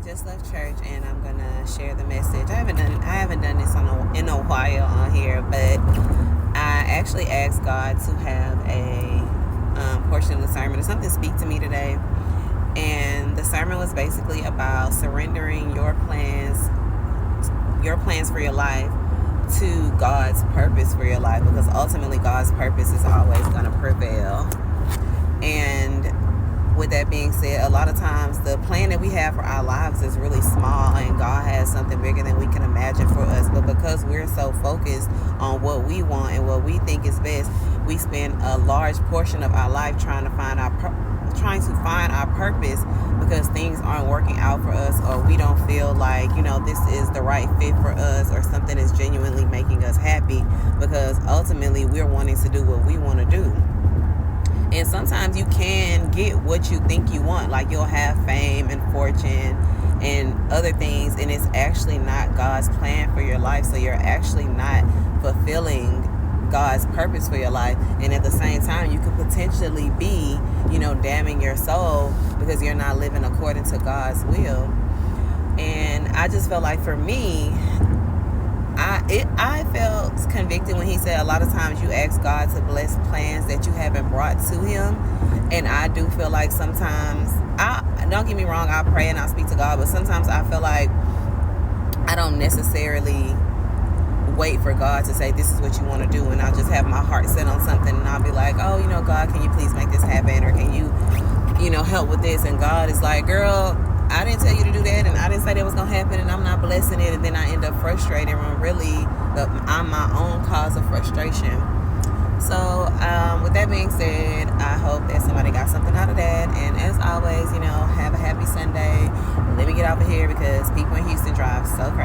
I just left church and I'm gonna share the message. I haven't done this in a while on here, but I actually asked God to have a portion of the sermon or something speak to me today. And the sermon was basically about surrendering your plans for your life to God's purpose for your life, because ultimately God's purpose is always going to prevail. And with that being said, a lot of times the plan that we have for our lives is really small, and God has something bigger than we can imagine for us. But because we're so focused on what we want and what we think is best, we spend a large portion of our life trying to find our purpose, because things aren't working out for us, or we don't feel like, this is the right fit for us, or something is genuinely making us happy, because ultimately we're wanting to do what we want to do. And sometimes you can get what you think you want, like you'll have fame and fortune and other things, and it's actually not God's plan for your life. So you're actually not fulfilling God's purpose for your life. And at the same time, you could potentially be, damning your soul because you're not living according to God's will. And I just felt like, for me, I felt convicted when he said a lot of times you ask God to bless plans that you haven't brought to him. And I do feel like sometimes, don't get me wrong, I pray and I speak to God, but sometimes I feel like I don't necessarily wait for God to say this is what you want to do, and I'll just have my heart set on something, and I'll be like, oh, God, can you please make this happen, or can you help with this? And God is like, girl, I didn't tell you to do that, and I didn't say that was gonna happen, and I'm not blessing it. And then I end up frustrated when really I'm my own cause of frustration. So with that being said, I hope that somebody got something out of that. And as always, have a happy Sunday. Let me get over here because people in Houston drive so crazy.